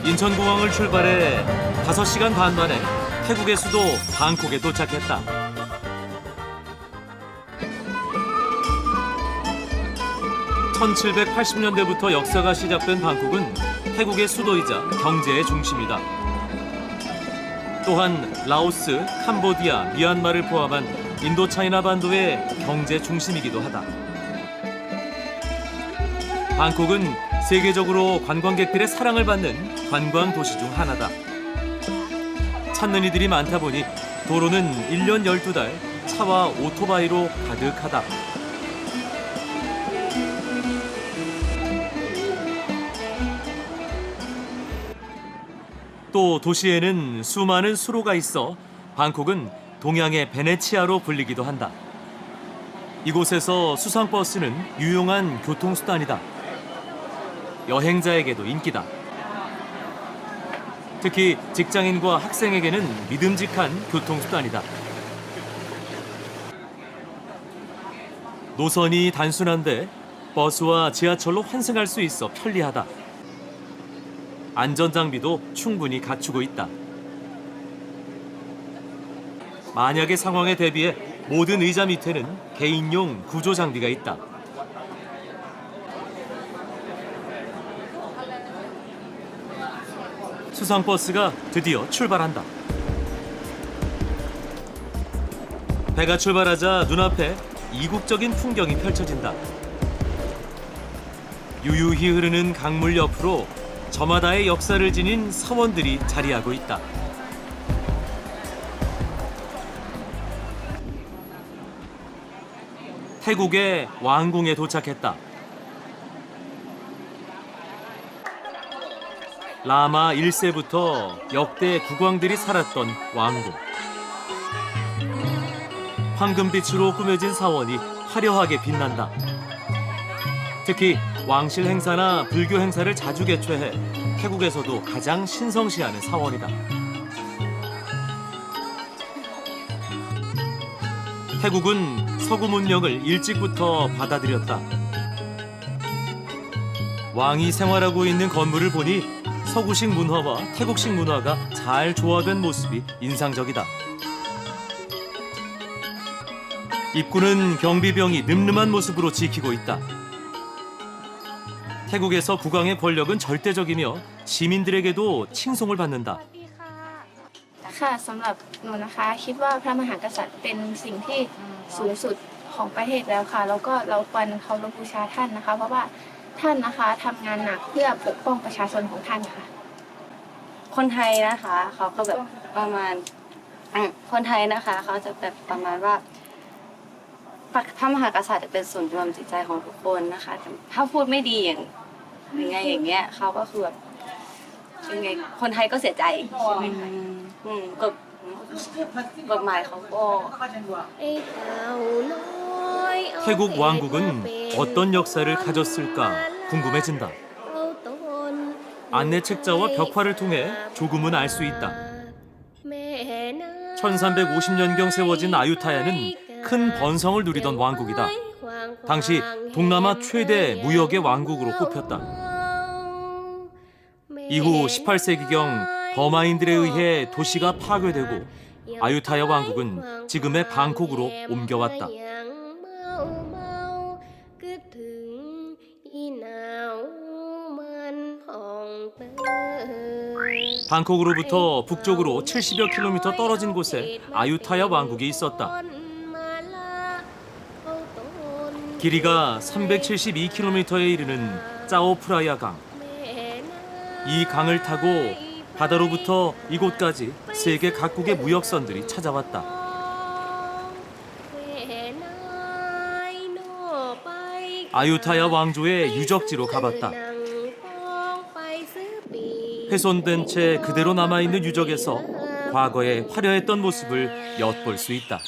인천공항을 출발해 5시간 반 만에 태국의 수도 방콕에 도착했다. (1780년대부터) 역사가 시작된 방콕은 태국의 수도이자 경제의 중심이다. 또한 라오스, 캄보디아, 미얀마를 포함한 인도차이나 반도의 경제 중심이기도 하다. 방콕은 세계적으로 관광객들의 사랑을 받는 관광 도시 중 하나다. 찾는 이들이 많다 보니 도로는 1년 12달 차와 오토바이로 가득하다. 또 도시에는 수많은 수로가 있어 방콕은 동양의 베네치아로 불리기도 한다. 이곳에서 수상버스는 유용한 교통수단이다. 여행자에게도 인기다. 특히 직장인과 학생에게는 믿음직한 교통수단이다. 노선이 단순한데 버스와 지하철로 환승할 수 있어 편리하다. 안전장비도 충분히 갖추고 있다. 만약의 상황에 대비해 모든 의자 밑에는 개인용 구조장비가 있다. 수상버스가 드디어 출발한다. 배가 출발하자 눈앞에 이국적인 풍경이 펼쳐진다. 유유히 흐르는 강물 옆으로 저마다의 역사를 지닌 사원들이 자리하고 있다. 태국의 왕궁에 도착했다. 라마 1세부터 역대 국왕들이 살았던 왕궁. 황금빛으로 꾸며진 사원이 화려하게 빛난다. 특히 왕실 행사나 불교 행사를 자주 개최해 태국에서도 가장 신성시하는 사원이다. 태국은 서구 문명을 일찍부터 받아들였다. 왕이 생활하고 있는 건물을 보니 서구식 문화와 태국식 문화가 잘 조화된 모습이 인상적이다. 입구는 경비병이 늠름한 모습으로 지키고 있다. 태국에서 국왕의 권력은 절대적이며 시민들에게도 칭송을 받는다. ค่ะสำหรับหนูนะคะคิดว่าพระมหากษัตริย์เป็นสิ่งที่สูงสุดของประเทศแล้วค่ะแล้วก็เราควรเคารพบูชาท่านนะคะเพราะว่าท่านนะคะทำงานหนักเพื่อปกป้องประชาชนของท่านค่ะคนไทยนะคะเขาก็แบบประมาณคนไทยนะคะเขาจะแบบประมาณว่าพระมหากษัตริย์เป็นศูนย์รวมจิตใจของทุกคนนะคะถ้าพูดไม่ดีอย่างยังไงอย่างเงี้ยเขาก็คือแบบยังไงคนไทยก็เสียใจกฎหมายเขาก็ 태국 왕국은 어떤 역사를 가졌을까 궁금해진다. 안내 책자와 벽화를 통해 조금은 알 수 있다. 1350년경 세워진 아유타야는 큰 번성을 누리던 왕국이다. 당시 동남아 최대 무역의 왕국으로 꼽혔다. 이후 18세기경 버마인들에 의해 도시가 파괴되고 아유타야 왕국은 지금의 방콕으로 옮겨왔다. 방콕으로부터 북쪽으로 70여 킬로미터 떨어진 곳에 아유타야 왕국이 있었다. 길이가 372킬로미터에 이르는 짜오프라야 강. 이 강을 타고 바다로부터 이곳까지 세계 각국의 무역선들이 찾아왔다. 아유타야 왕조의 유적지로 가봤다. 훼손된 채 그대로 남아있는 유적에서 과거에 화려했던 모습을 엿볼 수 있다.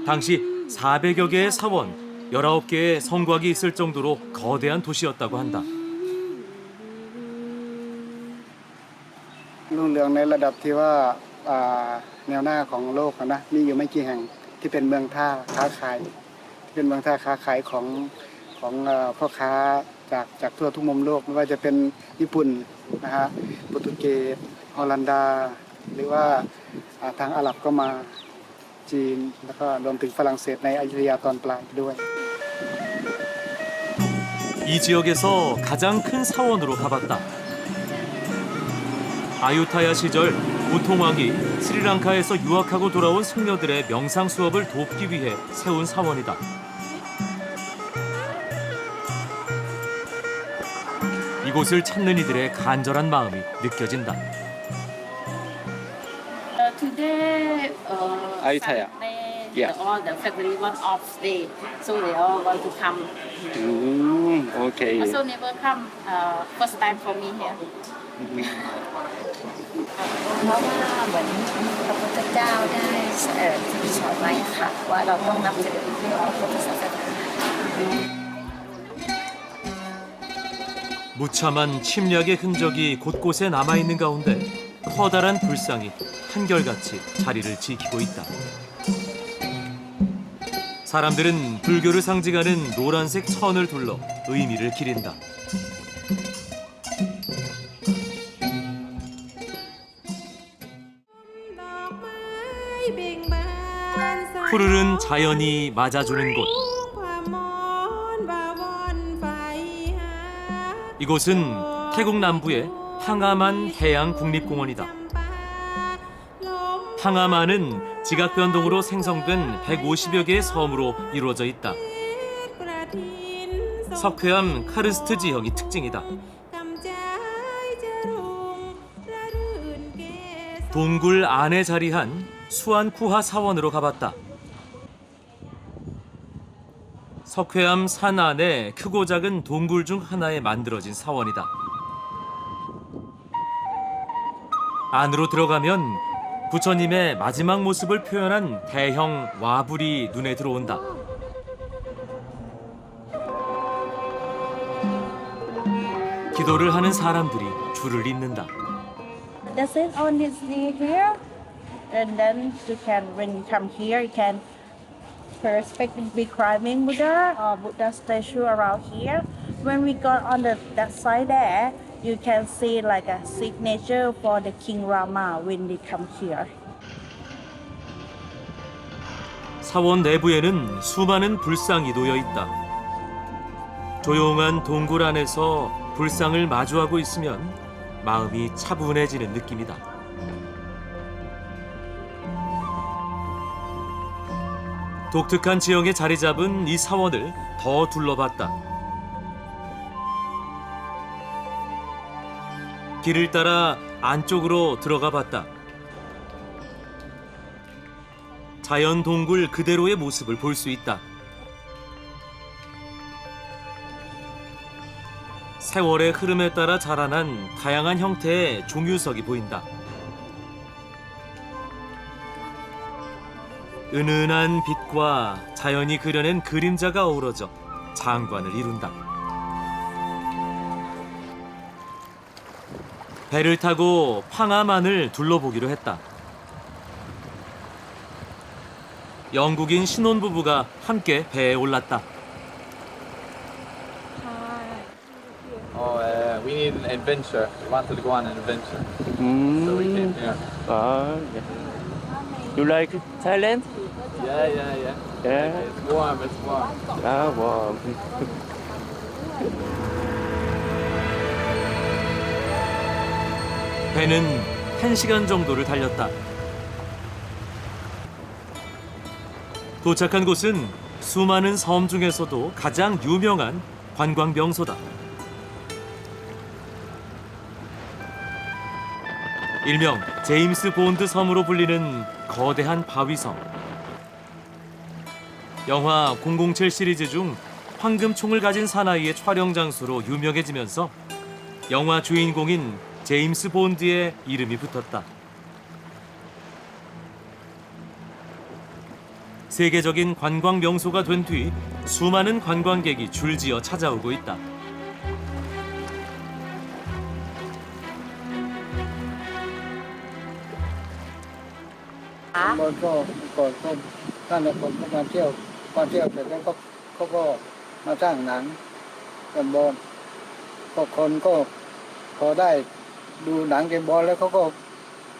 당시 400여 개의 사원, 19개의 성곽이 있을 정도로 거대한 도시였다고 한다. รุ่งเรืองในระดับที่ว่าแนวหน้าของโลกนะมีอยู่ไม่กี่แห่งที่เป็นเมืองท่าค้าขายที่เป็นเมืองท่าค้าขายของพ่อค้า จากทั่วทุกมุมโลกไม่ว่าจะเป็นญี่ปุ่นนะฮะโปรตุเกสฮอลันดา หรือว่าทางอาหรับก็มาจีนแล้วก็รวมถึงฝรั่งเศสในอยุธยาตอนปลายด้วย 이 지역에서 가장 큰 사원으로 가봤다. 아유타야 시절 우통왕이 스리랑카에서 유학하고 돌아온 승려들의 명상 수업을 돕기 위해 세운 사원이다. 이곳을 찾는 이들의 간절한 마음이 느껴진다. Today, Ayutthaya. Saturday, Yeah. all the family want off day, so they all want to come. Okay. Also never come. First time for me here. เพราะว่าเหมือนพระพุทธเจ้าได้สอนไว้ค่ะว่าเราต้องนับถือพระพุทธศาสนา 무참한 침략의 흔적이 곳곳에 남아있는 가운데 커다란 불상이 한결같이 자리를 지키고 있다. 사람들은 불교를 상징하는 노란색 선을 둘러 의미를 기린다. 푸르른 자연이 맞아주는 곳. 이곳은 태국 남부의 팡아만 해양 국립공원이다. 팡아만은 지각 변동으로 생성된 150여 개의 섬으로 이루어져 있다. 석회암 카르스트 지형이 특징이다. 동굴 안에 자리한 수안쿠하 사원으로 가봤다. 석회암 산 안에 크고 작은 동굴 중 하나에 만들어진 사원이다. 안으로 들어가면 부처님의 마지막 모습을 표현한 대형 와불이 눈에 들어온다. 기도를 하는 사람들이 줄을 잇는다. That's it on this day here, and then you can when you come here, you can perspectively climbing Buddha or Buddha statue around here. When we go on that side there, you can see like a signature for the King Rama when they come here. 사원 내부에는 수많은 불상이 놓여 있다. 조용한 동굴 안에서 불상을 마주하고 있으면 마음이 차분해지는 느낌이다. 독특한 지형에 자리 잡은 이 사원을 더 둘러봤다. 길을 따라 안쪽으로 들어가 봤다. 자연 동굴 그대로의 모습을 볼 수 있다. 세월의 흐름에 따라 자라난 다양한 형태의 종유석이 보인다. 은은한 빛과 자연이 그려낸 그림자가 어우러져 장관을 이룬다. 배를 타고 팡아만을 둘러보기로 했다. 영국인 신혼부부가 함께 배에 올랐다. We need an adventure. We wanted to go on an adventure. So we came here. Yeah. You like Thailand? Yeah. Yeah. It's warm. Warm. 배는 1시간 정도를 달렸다. 도착한 곳은 수많은 섬 중에서도 가장 유명한 관광 명소다. 일명 제임스 본드 섬으로 불리는 거대한 바위섬. 영화 007 시리즈 중 황금총을 가진 사나이의 촬영 장소로 유명해지면서 영화 주인공인 제임스 본드의 이름이 붙었다. 세계적인 관광 명소가 된 뒤 수많은 관광객이 줄지어 찾아오고 있다.ก็ท่านคนมาเที่ยวเสร็จแล้วก็เขาก็มาสร้างหนังกันบอน ก็คนก็พอได้ดูหนังเกมบอลแล้วเขาก็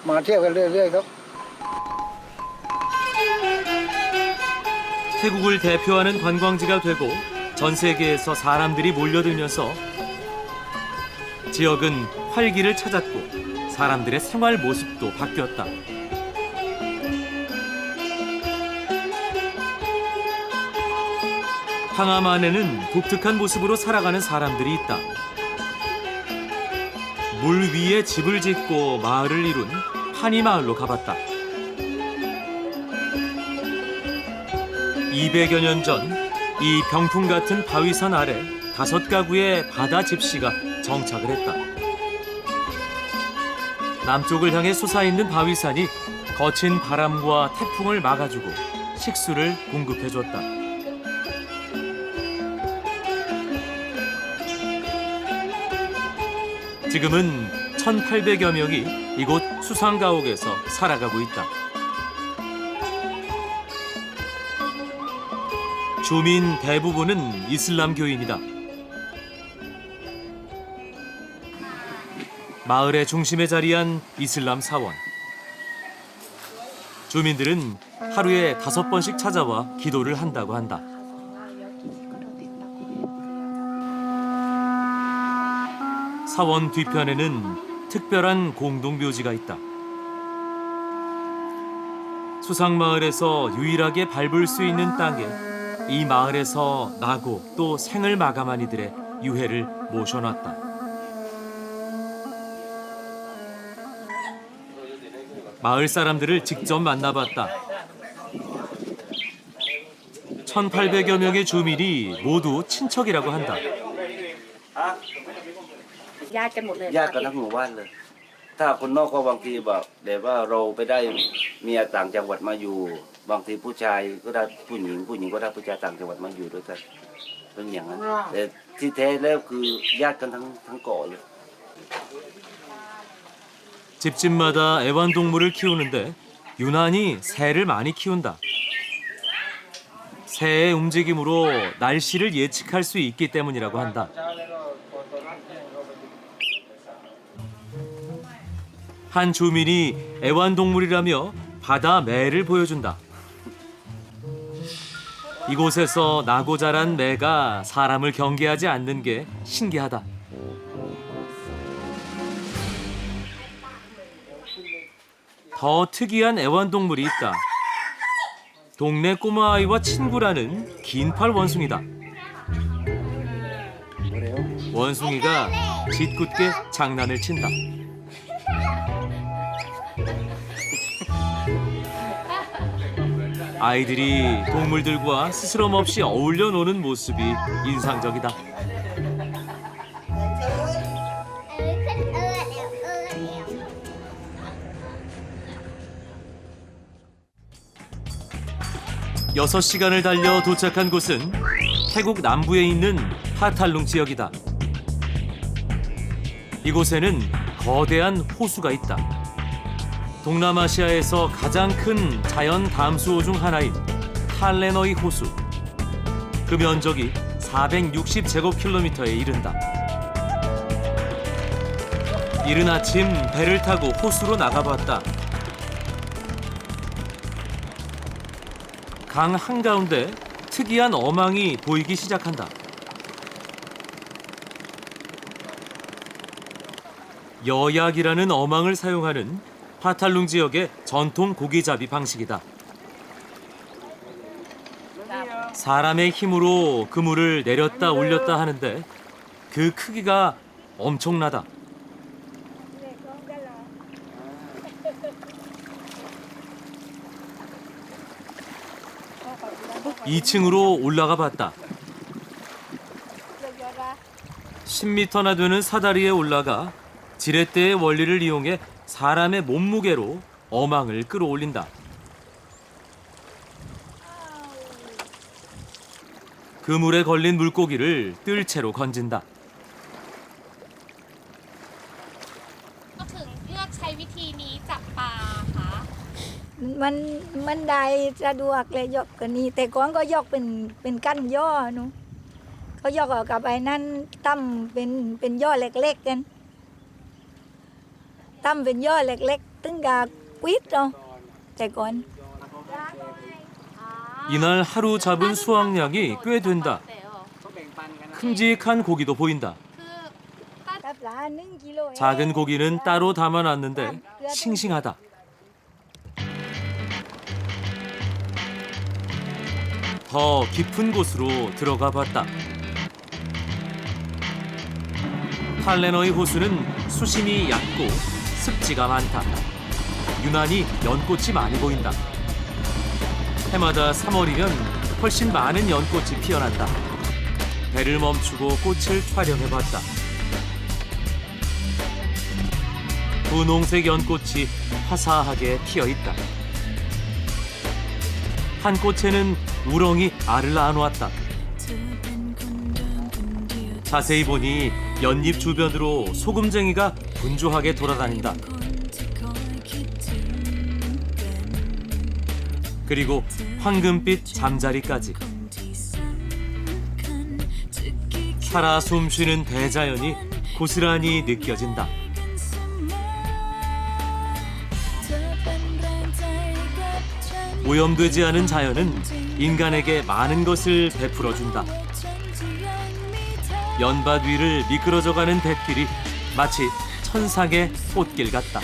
มาเที่ยวกันเรื่อยๆครับ 태국을 대표하는 관광지가 되고 전 세계에서 사람들이 몰려들면서 지역은 활기를 찾았고 사람들의 생활 모습도 바뀌었다. 항암 안에는 독특한 모습으로 살아가는 사람들이 있다. 물 위에 집을 짓고 마을을 이룬 파니 마을로 가봤다. 200여 년 전 이 병풍 같은 바위산 아래 5가구의 바다 집시가 정착을 했다. 남쪽을 향해 솟아있는 바위산이 거친 바람과 태풍을 막아주고 식수를 공급해줬다. 지금은 1,800여 명이 이곳 수상가옥에서 살아가고 있다. 주민 대부분은 이슬람교인이다. 마을의 중심에 자리한 이슬람 사원. 주민들은 하루에 5번씩 찾아와 기도를 한다고 한다. 사원 뒤편에는 특별한 공동묘지가 있다. 수상마을에서 유일하게 밟을 수 있는 땅에 이 마을에서 나고 또 생을 마감한 이들의 유해를 모셔놨다. 마을 사람들을 직접 만나봤다. 1,800여 명의 주민이 모두 친척이라고 한다. ญาติกันหมดเลย ญาติกันทั้งหมู่บ้านเลย ถ้าคนนอกก็บางทีแบบแต่ว่าเราไปได้เมียต่างจังหวัดมาอยู่ บางทีผู้ชายก็ได้ผู้หญิงก็ได้ผู้ชายต่างจังหวัดมาอยู่ด้วยกันเป็นอย่างนั้นแต่ที่แท้แล้วคือญาติกันทั้งเกาะเลย 집집마다 애완동물을 키우는데 유난히 새를 많이 키운다. 새의 움직임으로 날씨를 예측할 수 있기 때문이라고 한다. 한 주민이 애완동물이라며 바다 매를 보여준다. 이곳에서 나고 자란 매가 사람을 경계하지 않는 게 신기하다. 더 특이한 애완동물이 있다. 동네 꼬마아이와 친구라는 긴팔 원숭이다. 원숭이가 짓궂게 장난을 친다. 아이들이 동물들과 스스럼 없이 어울려 노는 모습이 인상적이다. 여섯 시간을 달려 도착한 곳은 태국 남부에 있는 파탈룽 지역이다. 이곳에는 거대한 호수가 있다. 동남아시아에서 가장 큰 자연 담수호 중 하나인 탈레너이 호수. 그 면적이 460제곱킬로미터에 이른다. 이른 아침 배를 타고 호수로 나가봤다. 강 한가운데 특이한 어망이 보이기 시작한다. 여약이라는 어망을 사용하는 파탈룽 지역의 전통 고기잡이 방식이다. 사람의 힘으로 그물을 내렸다 올렸다 하는데 그 크기가 엄청나다. 2층으로 올라가 봤다. 10m나 되는 사다리에 올라가 지렛대의 원리를 이용해 사람의 몸무게로 어망을 끌어올린다. 그물에 걸린 물고기를 뜰채로 건진다. ก็ถึงเลือกใช้วิธีนี้จับปลาคะ มันได้สะดวกเลยยกกันนี้แต่ก่อนก็ยกเป็นกั้นย่อหนู เขายกออกกับไอ้นั่นตั้มเป็นย่อเล็กๆกันตั้มเป็นย่อเล็กๆตึ้งกาquýt đâuแต่ก่อน 이날 하루 잡은 수확량이 꽤 된다. 큼직한 고기도 보인다. คือ กับหลาน1 กิโล 작은 고기는 따로 담아놨는데 싱싱하다. 더 깊은 곳으로 들어가 봤다. 탈레너의 호수는 수심이 얕고 습지가 많다. 유난히 연꽃이 많이 보인다. 해마다 3월이면 훨씬 많은 연꽃이 피어난다. 배를 멈추고 꽃을 촬영해봤다. 분홍색 연꽃이 화사하게 피어있다. 한 꽃에는 우렁이 알을 낳아놓았다. 자세히 보니 연잎 주변으로 소금쟁이가 분주하게 돌아다닌다. 그리고 황금빛 잠자리까지. 살아 숨쉬는 대자연이 고스란히 느껴진다. 오염되지 않은 자연은 인간에게 많은 것을 베풀어준다. 연밭 위를 미끄러져가는 뱃길이 마치 천상의 꽃길 같다.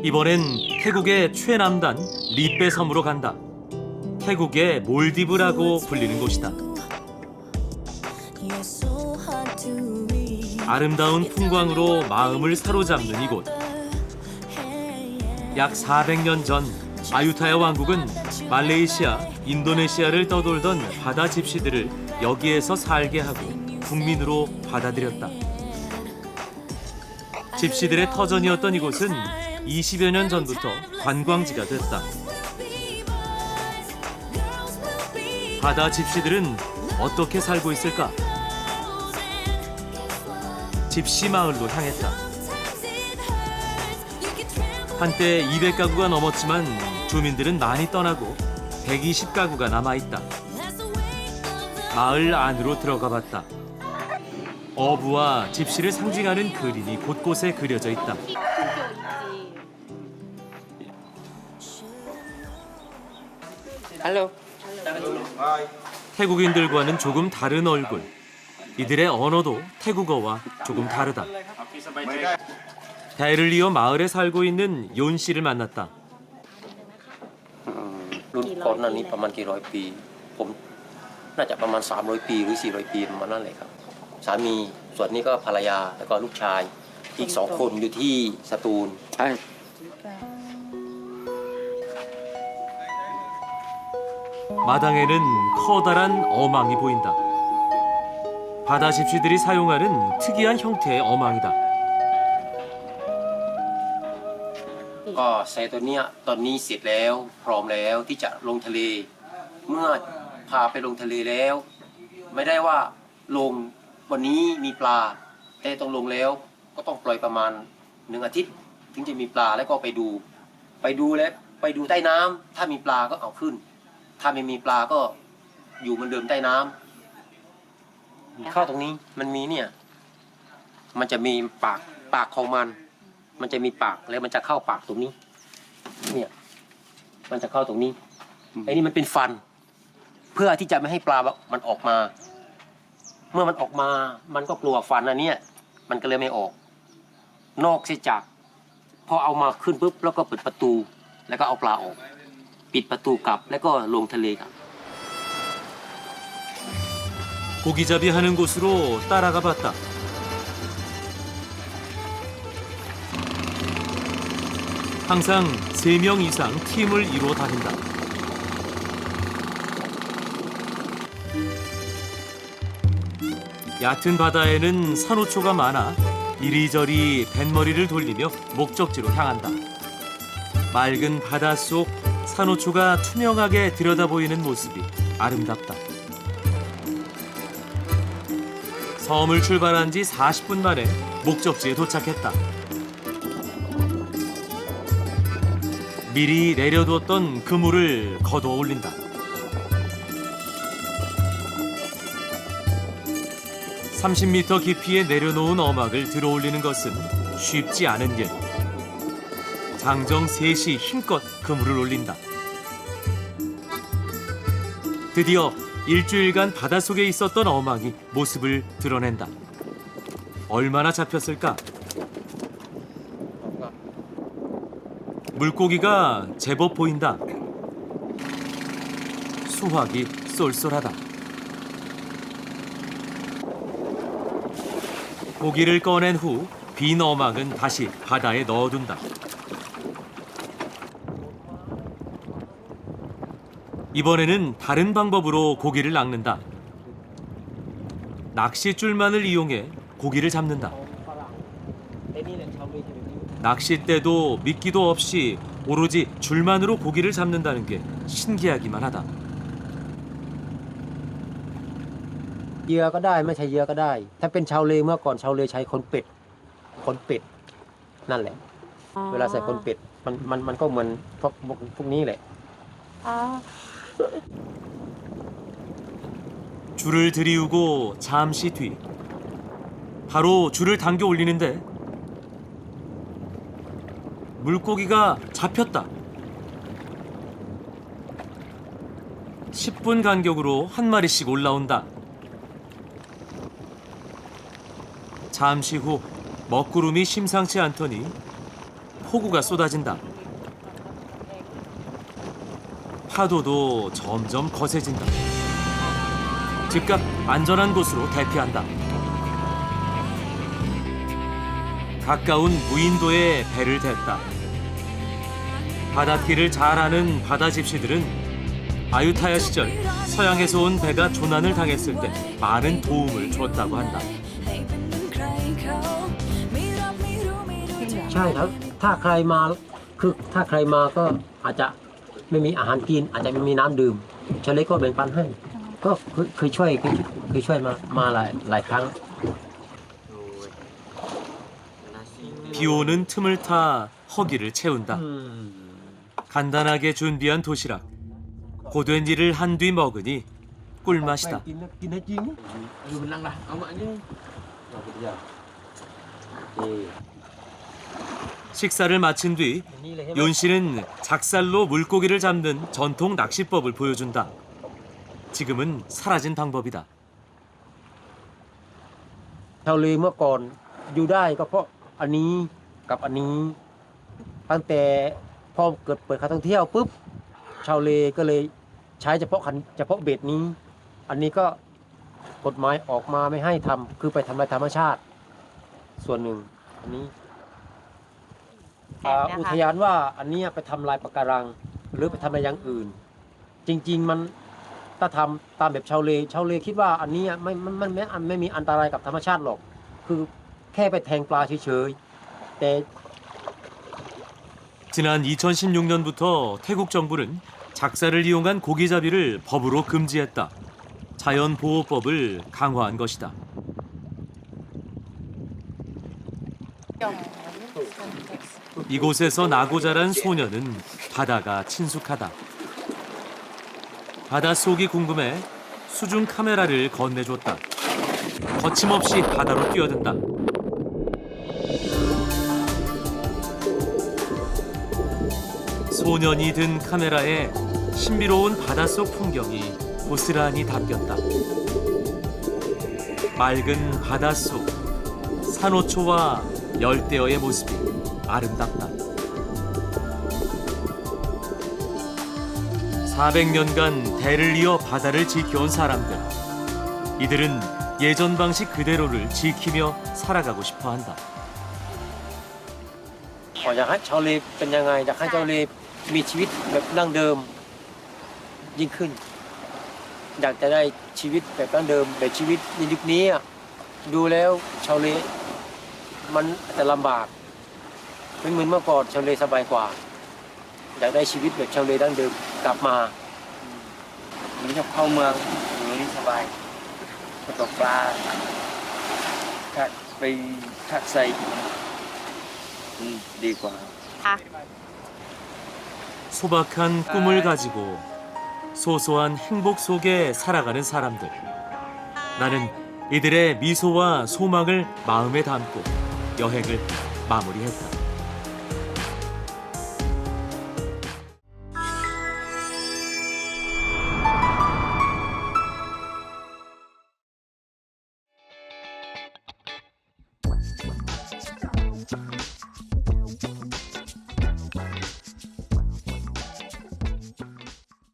이번엔 태국의 최남단 리빼 섬으로 간다. 태국의 몰디브라고 불리는 곳이다. 아름다운 풍광으로 마음을 사로잡는 이곳. 약 400년 전 아유타야 왕국은 말레이시아, 인도네시아를 떠돌던 바다 집시들을 여기에서 살게 하고 국민으로 받아들였다. 집시들의 터전이었던 이곳은 20여 년 전부터 관광지가 됐다. 바다 집시들은 어떻게 살고 있을까? 집시 마을로 향했다. 한때 200가구가 넘었지만 주민들은 많이 떠나고 120가구가 남아있다. 마을 안으로 들어가 봤다. 어부와 집시를 상징하는 그림이 곳곳에 그려져 있다. Hello. 태국인들과는 조금 다른 얼굴. 이들의 언어도 태국어와 조금 다르다. 배를 이어 마을에 살고 있는 연 씨를 만났다. รุ่นก่อนหน้านี้ประมาณกี่ร้อยปี ผมน่าจะประมาณ300 ปีหรือ400 ปีประมาณนั้นเลยครับ สามีส่วนนี้ก็ภรรยาแล้วก็ลูกชายอีก2 คนอยู่ที่สตูล 마당에는 커다란 어망이 보인다. 바다 집시들이 사용하는 특이한 형태의 어망이다. ก็แซตัวเนี้ยตอนนี้เสร็จแล้วพร้อมแล้วที่จะลงทะเล เมื่อพาไปลงทะเลแล้ว ไม่ได้ว่าลงวันนี้มีปลาแต่ต้องลงแล้วก็ต้องปล่อยประมาณ1 อาทิตย์ถึงจะมีปลาแล้วก็ไปดูแล้วไปดูใต้น้ำถ้ามีปลาก็เอาขึ้น ถ้าไม่มีปลาก็อยู่เหมือนเดิมใต้น้ำเข้าตรงนี้มันมีเนี่ยมันจะมีปากของมันจะมีปากแล้วมันจะเข้าปากตรงนี้เนี่ยมันจะเข้าตรงนี้ไอ้นี่มันเป็นฟันเพื่อที่จะไม่ให้ปลามันออกมาเมื่อมันออกมามันก็กลัวฟันอันเนี้ยมันก็เลยไม่ออกนอกเสียจากพอเอามาขึ้นปุ๊บแล้วก็เปิดประตูแล้วก็เอาปลาออกปิดประตูกลับแล้วก็ลงทะเลครับ 고기잡이 하는 곳으로 따라가 봤다. 항상 3명 이상 팀을 이루어 다닌다. 얕은 바다에는 산호초가 많아 이리저리 뱃머리를 돌리며 목적지로 향한다. 맑은 바닷속 산호초가 투명하게 들여다보이는 모습이 아름답다. 섬을 출발한 지 40분 만에 목적지에 도착했다. 미리 내려두었던 그물을 걷어 올린다. 30m 깊이에 내려놓은 어막을 들어 올리는 것은 쉽지 않은 일. 장정 셋이 힘껏 그물을 올린다. 드디어 일주일간 바닷속에 있었던 어망이 모습을 드러낸다. 얼마나 잡혔을까? 물고기가 제법 보인다. 수확이 쏠쏠하다. 고기를 꺼낸 후 빈 어망은 다시 바다에 넣어둔다. 이번에는 다른 방법으로 고기를 낚는다. 낚싯줄만을 이용해 고기를 잡는다. 낚싯대도 미끼도 없이 오로지 줄만으로 고기를 잡는다는 게 신기하기만 하다. เหยื่อก็ได้ไม่ใช่เหยื่อก็ได้ถ้าเป็นชาวเลเมื่อก่อนชาวเลใช้ขนเป็ดนั่นแหละเวลาใส่ขนเป็ดมันก็เหมือนพวกนี้แหละ 줄을 들이우고 잠시 뒤 바로 줄을 당겨 올리는데 물고기가 잡혔다. 10분 간격으로 한 마리씩 올라온다. 잠시 후 먹구름이 심상치 않더니 폭우가 쏟아진다. 파도도 점점 거세진다. 즉각 안전한 곳으로 대피한다. 가까운 무인도에 배를 댔다. 바닷길을 잘 아는 바다 집시들은 아유타야 시절 서양에서 온 배가 조난을 당했을 때 많은 도움을 줬다고 한다. ใช่ครับถ้าใครมาก็อาจจะไม่มีอาหารกินอาจจะไม่มีน้ำดื่มชาวเลก็แบ่งปันให้ก็เคยช่วยมาหลายครั้ง 비 오는 틈을 타 허기를 채운다. 간단하게 준비한 도시락. 고된 일을 한 뒤 먹으니 꿀맛이다. 식사를 마친 뒤 윤 씨는 작살로 물고기를 잡는 전통 낚시법을 보여준다. 지금은 사라진 방법이다. ชาวเลเมื่อก่อนอยู่ได้ก็เพราะอันนี้กับอันนี้ตั้งแต่พอเกิดเปิดการท่องเที่ยวปุ๊บชาวเลก็เลยใช้เฉพาะเบ็ดนี้อันนี้ก็กฎหมายออกมาไม่ให้ทำคือไปทำลายธรรมชาติส่วนหนึ่งอันนี้อุทยานว่าอันนี้ไปทำลายปะการังหรือไปทำอะไรอย่างอื่นจริงๆมันถ้าทำตามแบบชาวเลคิดว่าอันนี้ไม่มีอันตรายกับธรรมชาติหรอกคือแค่ไปแทงปลาเฉยๆแต่ 지난 2016년부터 태국 정부는 작살을 이용한 고기잡이를 법으로 금지했다. 자연보호법을 강화한 것이다. 이곳에서 나고 자란 소녀는 바다가 친숙하다. 바닷속이 궁금해 수중 카메라를 건네줬다. 거침없이 바다로 뛰어든다. 소년이 든 카메라에 신비로운 바닷속 풍경이 고스란히 담겼다. 맑은 바닷속, 산호초와 열대어의 모습이 아름답다. 400년간 대를 이어 바다를 지켜온 사람들. 이들은 예전 방식 그대로를 지키며 살아가고 싶어 한다. อยากให้ชาวเลเป็นยังไงอยากให้ชาวเลมีชีวิตแบบดั้งเดิมยิ่งขึ้นอยากจะได้ชีวิตแบบดั้งเดิมแต่ชีวิตในยุคนี้ดูแล้วชาวเลมันจะลำบากไม่เหมือนเมื่อก่อนชาวเลสบายกว่าอยากได้ชีวิตแบบชาวเลดั้งเดิมกลับมานี่ชอบเข้าเมืองอย่างนี้สบายตกปลาไปทักใส่ดีกว่า 소박한 꿈을 가지고 소소한 행복 속에 살아가는 사람들. 나는 이들의 미소와 소망을 마음에 담고 여행을 마무리했다.